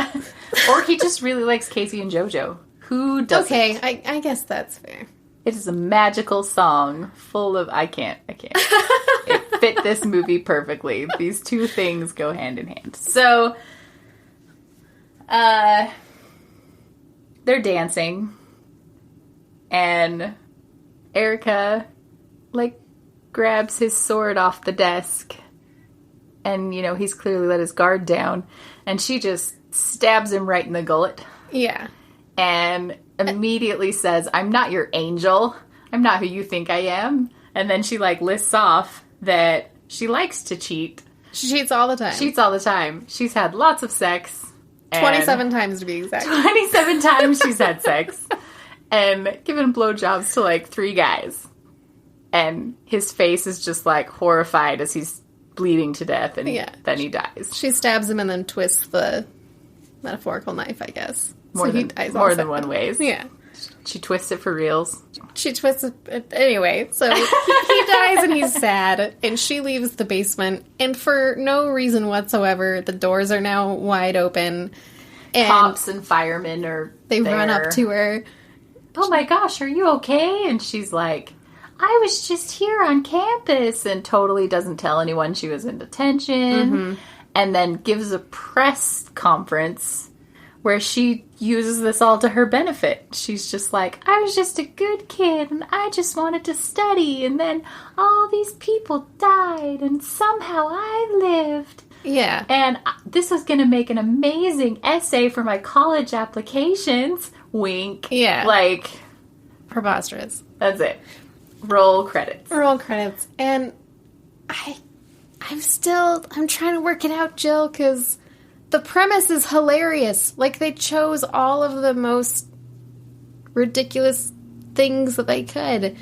Or he just really likes Casey and JoJo. Who doesn't? Okay, I guess that's fair. It is a magical song full of... I can't. It fit this movie perfectly. These two things go hand in hand. So, they're dancing. And Erica, like, grabs his sword off the desk. And, you know, he's clearly let his guard down. And she just stabs him right in the gullet. Yeah. And immediately says, I'm not your angel. I'm not who you think I am. And then she, like, lists off that she likes to cheat. She cheats all the time. She's had lots of sex. 27 times to be exact. 27 times she's had sex. And given blowjobs to, like, 3 guys. And his face is just, like, horrified as he's bleeding to death, and then he dies. She stabs him and then twists the metaphorical knife, I guess. More than one ways. Yeah. She twists it for reals. She twists it. Anyway, so he dies and he's sad, and she leaves the basement, and for no reason whatsoever, the doors are now wide open. And cops and firemen are run up to her. Oh my gosh, are you okay? And she's like, I was just here on campus, and totally doesn't tell anyone she was in detention. Mm-hmm. And then gives a press conference where she uses this all to her benefit. She's just like, I was just a good kid, and I just wanted to study, and then all these people died, and somehow I lived. Yeah. And this was going to make an amazing essay for my college applications. Wink. Yeah. Like, preposterous. That's it. Roll credits. And I'm trying to work it out, Jill, because the premise is hilarious. Like, they chose all of the most ridiculous things that they could,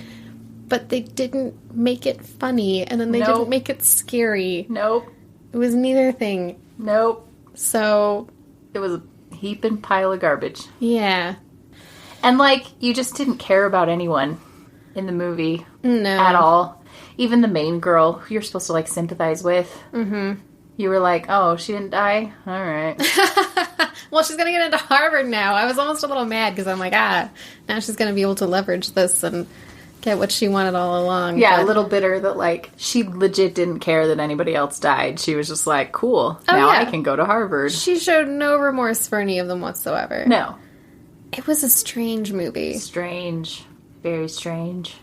but they didn't make it funny, and then they didn't make it scary. Nope. It was neither thing. Nope. So... it was a heaping pile of garbage. Yeah. And, like, you just didn't care about anyone in the movie. No. At all. Even the main girl, who you're supposed to, like, sympathize with. Mm-hmm. You were like, oh, she didn't die? All right. Well, she's going to get into Harvard now. I was almost a little mad because I'm like, now she's going to be able to leverage this and get what she wanted all along. Yeah, but... a little bitter that, like, she legit didn't care that anybody else died. She was just like, cool, now I can go to Harvard. She showed no remorse for any of them whatsoever. No. It was a strange movie. Strange. Very strange.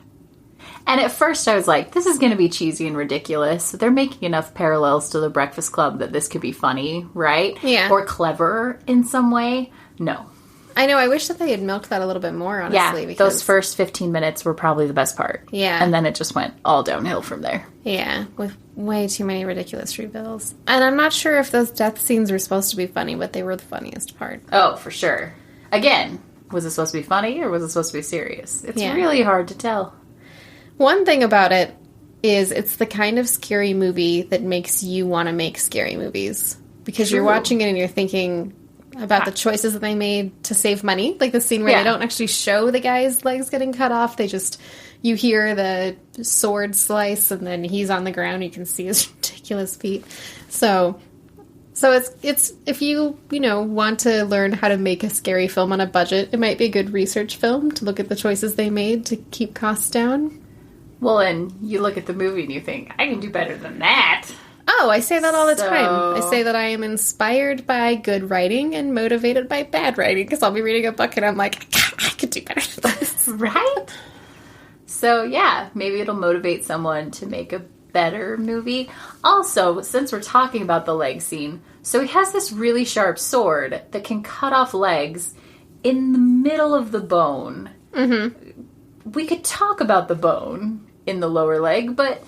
And at first I was like, this is going to be cheesy and ridiculous. They're making enough parallels to The Breakfast Club that this could be funny, right? Yeah. Or clever in some way. No. I know, I wish that they had milked that a little bit more, honestly. Yeah, because... those first 15 minutes were probably the best part. Yeah. And then it just went all downhill from there. Yeah, with way too many ridiculous reveals. And I'm not sure if those death scenes were supposed to be funny, but they were the funniest part. Oh, for sure. Again, was it supposed to be funny or was it supposed to be serious? It's really hard to tell. One thing about it is it's the kind of scary movie that makes you want to make scary movies. Because you're watching it and you're thinking about the choices that they made to save money. Like the scene where they don't actually show the guy's legs getting cut off. They just, you hear the sword slice and then he's on the ground. You can see his ridiculous feet. So it's if you want to learn how to make a scary film on a budget, it might be a good research film to look at the choices they made to keep costs down. Well, and you look at the movie and you think, I can do better than that. Oh, I say that all the time. I say that I am inspired by good writing and motivated by bad writing, because I'll be reading a book and I'm like, I could do better than this. Right? So, yeah, maybe it'll motivate someone to make a better movie. Also, since we're talking about the leg scene, so he has this really sharp sword that can cut off legs in the middle of the bone. Mm-hmm. We could talk about the bone in the lower leg, but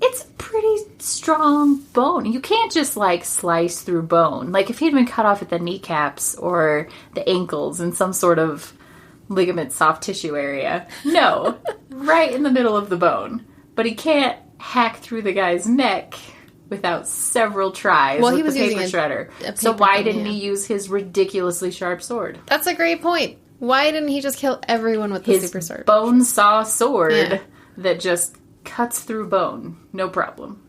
it's a pretty strong bone. You can't just, like, slice through bone. Like, if he'd been cut off at the kneecaps or the ankles in some sort of ligament soft tissue area. No. Right in the middle of the bone. But he can't hack through the guy's neck without several tries with the paper shredder. So why didn't he use his ridiculously sharp sword? That's a great point. Why didn't he just kill everyone with the super sword? Bone saw sword that just cuts through bone. No problem.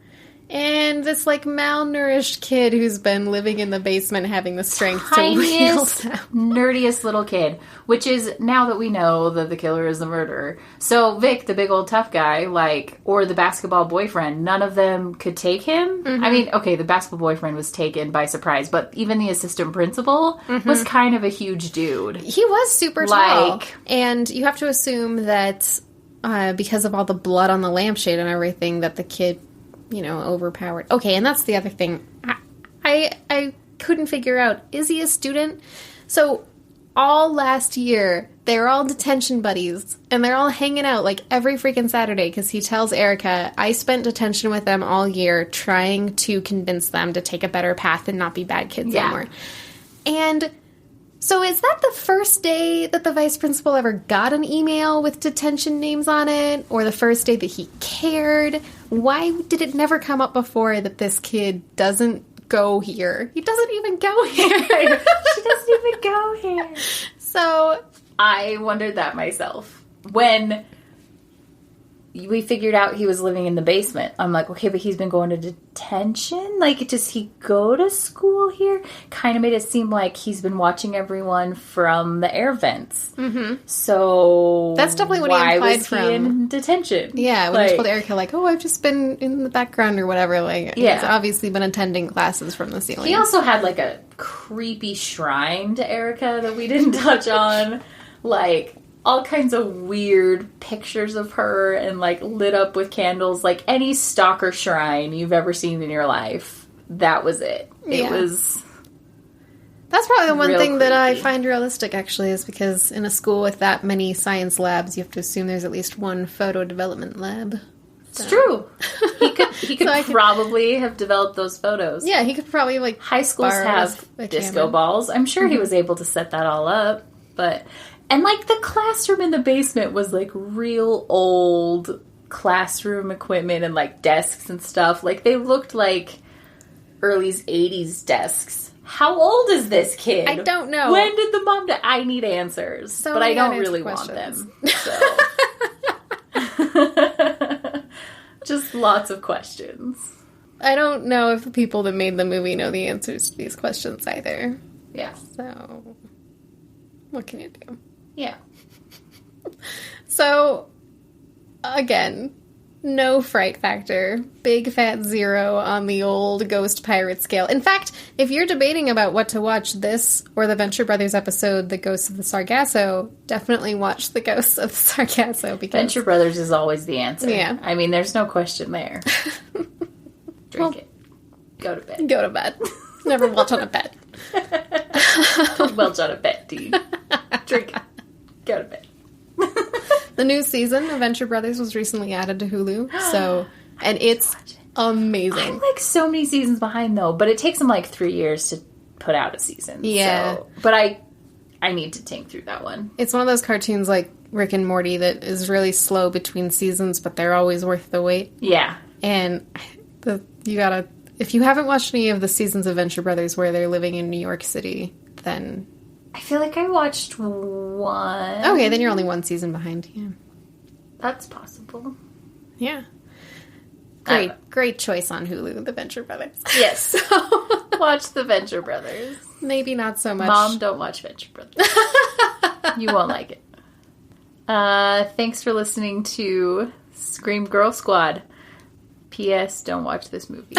And this, like, malnourished kid who's been living in the basement having the strength to wield them. Nerdiest little kid. Which is, now that we know that the killer is the murderer. So Vic, the big old tough guy, like, or the basketball boyfriend, none of them could take him? Mm-hmm. I mean, okay, the basketball boyfriend was taken by surprise, but even the assistant principal was kind of a huge dude. He was super tall. And you have to assume that because of all the blood on the lampshade and everything, that the kid, overpowered. Okay, and that's the other thing. I couldn't figure out, is he a student? So, all last year, they're all detention buddies, and they're all hanging out, like, every freaking Saturday, because he tells Erica, I spent detention with them all year trying to convince them to take a better path and not be bad kids anymore. And so is that the first day that the vice principal ever got an email with detention names on it? Or the first day that he cared? Why did it never come up before that this kid doesn't go here? He doesn't even go here. She doesn't even go here. So I wondered that myself. When we figured out he was living in the basement, I'm like, okay, but he's been going to detention? Like, does he go to school here? Kind of made it seem like he's been watching everyone from the air vents. Mm-hmm. So that's definitely what he implied from. Why was he in detention? Yeah, when he told Erica, like, oh, I've just been in the background or whatever. Like, he's obviously been attending classes from the ceiling. He also had, like, a creepy shrine to Erica that we didn't touch on. Like, all kinds of weird pictures of her and, like, lit up with candles. Like, any stalker shrine you've ever seen in your life, that was it. It was... That's probably the one thing that I find realistic, actually, is because in a school with that many science labs, you have to assume there's at least one photo development lab. So. It's true. He could probably have developed those photos. Yeah, he could probably, like, high schools have disco balls. I'm sure he was able to set that all up, but... And, like, the classroom in the basement was, like, real old classroom equipment and, like, desks and stuff. Like, they looked like early 80s desks. How old is this kid? I don't know. When did the mom die? I need answers. But I don't really want them. So. Just lots of questions. I don't know if the people that made the movie know the answers to these questions either. Yeah. So, what can you do? Yeah. So, again, no fright factor. Big fat 0 on the old Ghost Pirate scale. In fact, if you're debating about what to watch, this or the Venture Brothers episode, The Ghosts of the Sargasso, definitely watch The Ghosts of the Sargasso. Because Venture Brothers is always the answer. Yeah. I mean, there's no question there. Drink it. Go to bed. Go to bed. Never watch on a bed. Don't welch on a bed, dude. Drink it. Go to bed. The new season of Venture Brothers was recently added to Hulu, and it's amazing. I'm like so many seasons behind though, but it takes them like 3 years to put out a season. Yeah. So, but I need to tank through that one. It's one of those cartoons like Rick and Morty that is really slow between seasons, but they're always worth the wait. Yeah. And if you haven't watched any of the seasons of Venture Brothers where they're living in New York City, then I feel like I watched one. Okay, then you're only one season behind. Yeah. That's possible. Yeah. Great choice on Hulu, The Venture Brothers. Yes. Watch The Venture Brothers. Maybe not so much. Mom, don't watch Venture Brothers. You won't like it. Thanks for listening to Scream Girl Squad. P.S. Don't watch this movie.